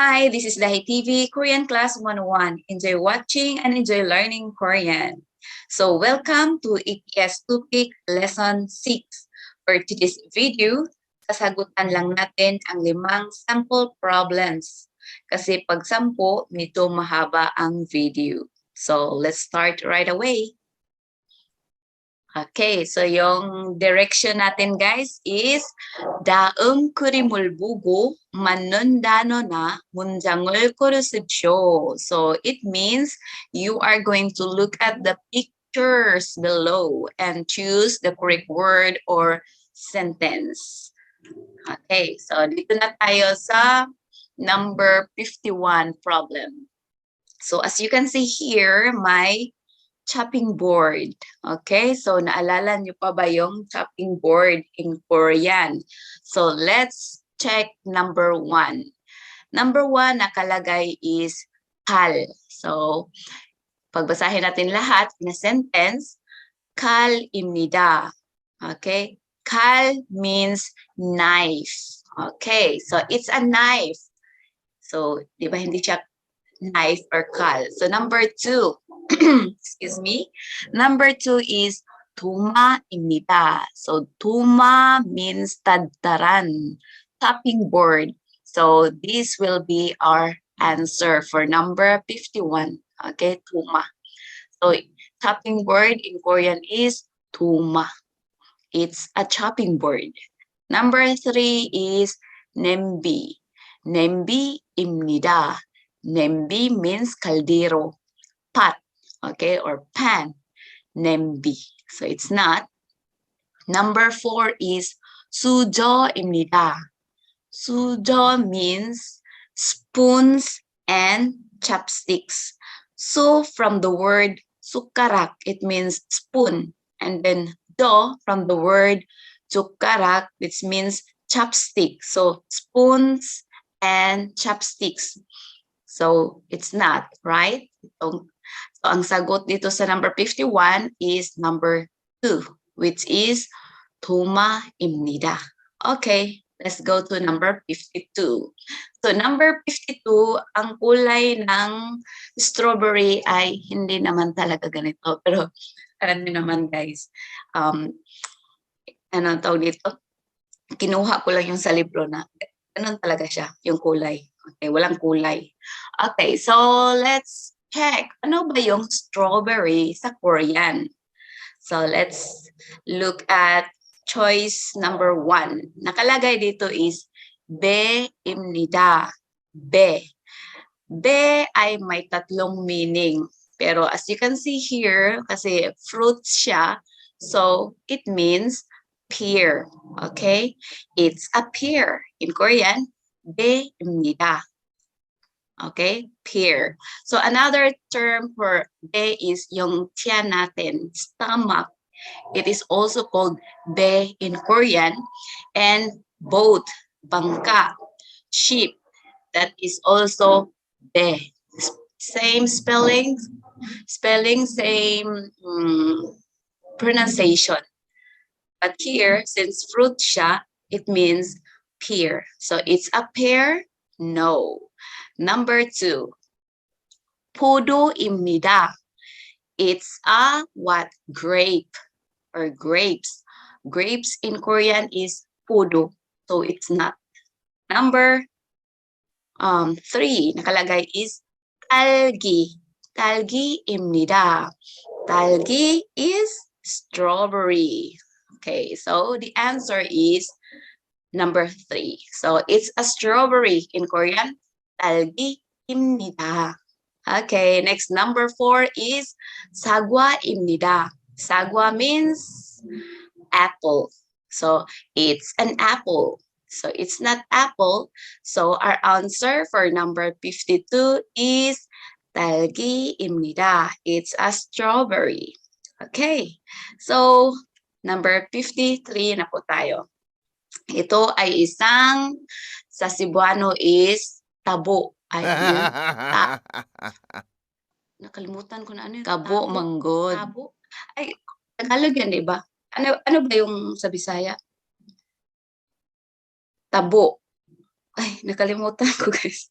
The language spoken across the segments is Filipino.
Hi, this is Dahi TV Korean Class 101. Enjoy watching and enjoy learning Korean. So welcome to Eps-Topik Lesson 6. For today's video, sasagutan lang natin ang 5 sample problems. Kasi pag 10, medyo mahaba ang video. So let's start right away. Okay, so yung direction natin guys is 다음 그림을 보고 맞는 단어나 문장을 고르십시오. So it means you are going to look at the pictures below and choose the correct word or sentence. Okay, so dito na tayo sa number 51 problem. So as you can see here, my chopping board. Okay, so naalala niyo pa ba yung chopping board in Korean? So let's check number 1. Number 1 nakalagay is kal. So pagbasahin natin lahat na sentence, kal입니다. Okay, kal means knife. Okay, so it's a knife. So di ba hindi siya knife or kal? So number 2. Excuse me. Number 2 is tuma입니다. So tuma means tadtaran, chopping board. So this will be our answer for number 51. Okay, tuma. So chopping board in Korean is tuma. It's a chopping board. Number 3 is 냄비. 냄비입니다. 냄비 means caldero, pot. Okay, or pan, 냄비. So it's not. Number 4 is 수저입니다. 수저 means spoons and chopsticks. So from the word sukarak, it means spoon. And then do from the word sukarak, which means chopstick. So spoons and chopsticks. So it's not, right? So ang sagot dito sa number 51 is number 2, which is tuma입니다. Okay, let's go to number 52. So number 52, ang kulay ng strawberry ay hindi naman talaga ganito. Pero alam niyo naman guys, ano tawag dito? Kinuha ko lang yung sa libro na ganun talaga siya, yung kulay. Okay, walang kulay. Okay, so let's check. Ano ba yung strawberry sa Korean? So let's look at choice number 1. Nakalagay dito is be입니다. Be. Be ay may 3 meaning. Pero as you can see here, kasi fruits siya, so it means pear. Okay? It's a pear. In Korean, be입니다. Okay, pear. So another term for be is yung tiyan natin, stomach. It is also called be in Korean. And boat, bangka, ship, that is also be. Same spelling, same pronunciation. But here, since fruit siya, it means pear. So it's a pear? No. Number 2, 포도입니다. It's a what? Grape or grapes. Grapes in Korean is podo. So it's not. Number 3, nakalagay is 딸기. 딸기입니다. 딸기 is strawberry. Okay, so the answer is number 3. So it's a strawberry in Korean. 딸기입니다. Okay, next number 4 is 사과입니다. 사과 means apple. So it's an apple. So it's not apple. So our answer for number 52 is 딸기입니다. It's a strawberry. Okay, so number 53 na po tayo. Ito ay isang, sa Cebuano is tabo. Ay, nakalimutan ko na ano yung tabo, manggod. Tabo. Ay, Tagalog yan, di ba? Ano ba yung sa Bisaya? Tabo. Ay, nakalimutan ko guys.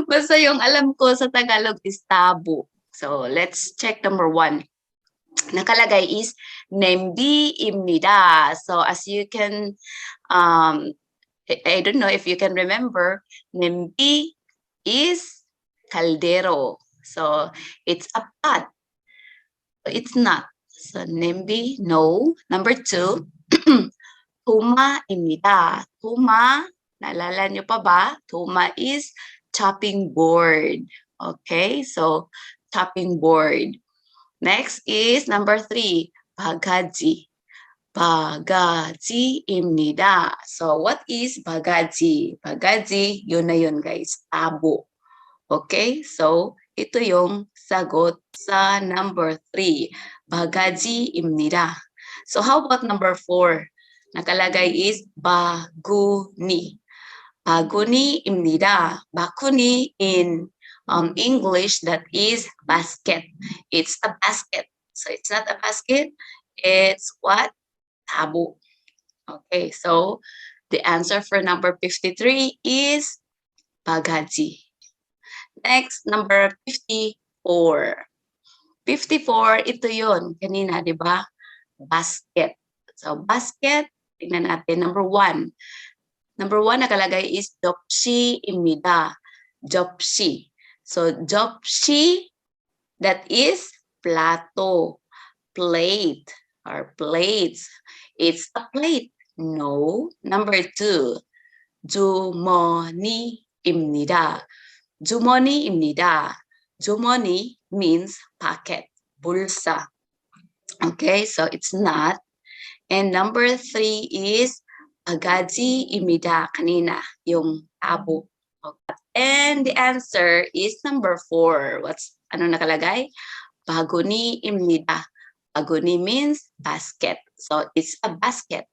Basta yung alam ko sa Tagalog is tabo. So, let's check number 1. Nakalagay is nembi입니다. So, as you can, I don't know if you can remember, nembi is caldero. So, it's a pot. It's not. So, nembi, no. Number 2, tuma입니다. Tuma, naalala nyo pa ba? Tuma is chopping board. Okay, so chopping board. Next is number 3, 바가지. 바가지입니다. So what is 바가지? 바가지, yun na yun guys, tabo. Okay, so ito yung sagot sa number 3, 바가지입니다. So how about number 4? Nakalagay is baguni. Baguni입니다. Baguni in English, that is basket. It's a basket. So it's not a basket. It's what? Tabo. Okay, so the answer for number 53 is bagaji. Next, number 54. 54, ito yun. Kanina, di ba? Basket. So, basket, tingnan natin. Number 1. Number 1 nakalagay is 접시입니다. 접시. So, 접시, that is plato. Plate or plates. It's a plate. No. Number 2. 주머니입니다. 주머니입니다. 주머니 means pocket, bulsa. Okay, so it's not. And number 3 is bagaji입니다. Kanina, yung tabo. Okay. And the answer is number 4. Ano nakalagay? Baguni입니다. Baguni means basket. So it's a basket.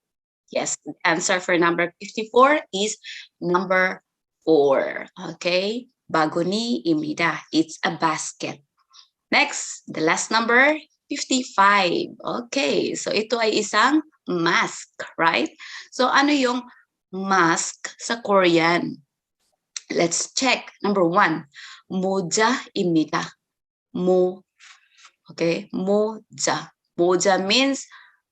Yes, the answer for number 54 is number 4. Okay, baguni입니다. It's a basket. Next, the last number, 55. Okay, so ito ay isang mask, right? So ano yung mask sa Korean? Let's check. Number 1, 모자입니다. Okay, moja. Moja means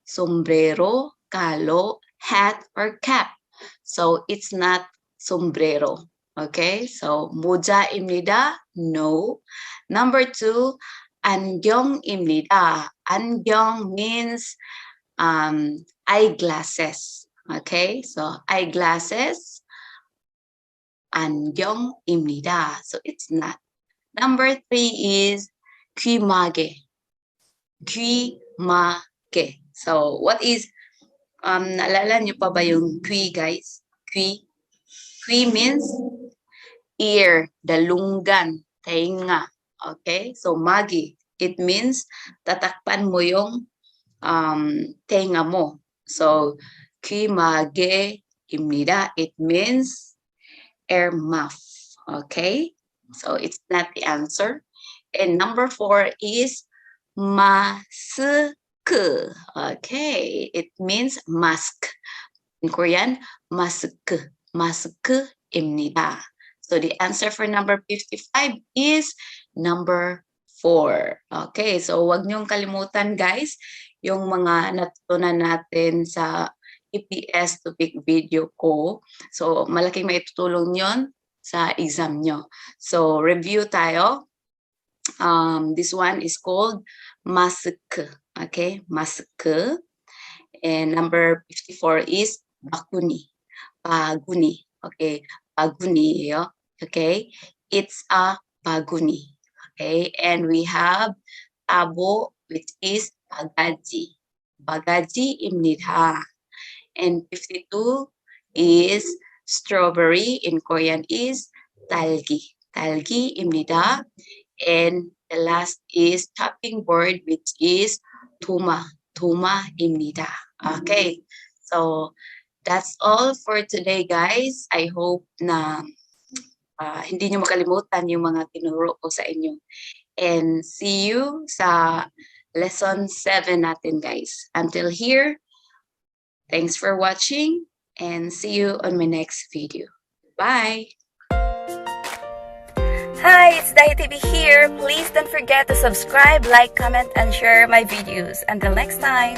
sombrero, kalo, hat, or cap. So it's not sombrero. Okay, so moja입니다. No. Number 2, 안경입니다. 안경 means eyeglasses. Okay, so eyeglasses, 안경입니다. So it's not. Number 3 is 귀마개. 귀마개. So what is, naalala nyo pa ba yung 귀 guys? 귀. 귀 means ear, dalunggan, tainga. Okay, so magi, it means tatakpan mo yung tenga mo. So 귀마개입니다. It means air muff. Okay, so it's not the answer. And number 4 is mask. Okay, it means mask. In Korean, mask. Mask입니다. So the answer for number 55 is number 4. Okay, so wag niyong kalimutan guys, yung mga natutunan natin sa Eps-Topik video ko. So malaking maitutulong yon sa exam nyo. So review tayo. This one is called mask. Okay, mask. And number 54 is bakuni. Baguni. Okay, baguni. Okay, it's a baguni. Okay, and we have tabo, which is bagaji. Bagaji입니다. And 52 is strawberry. In Korean is talgi. talgi입니다. And the last is chopping board, which is tuma입니다. Okay, so that's all for today, guys. I hope na hindi nyo makalimutan yung mga tinuro ko sa inyo. And see you sa lesson 7 natin, guys. Until here, thanks for watching and see you on my next video. Bye! Hi, it's DIDTO here. Please don't forget to subscribe, like, comment, and share my videos. Until next time.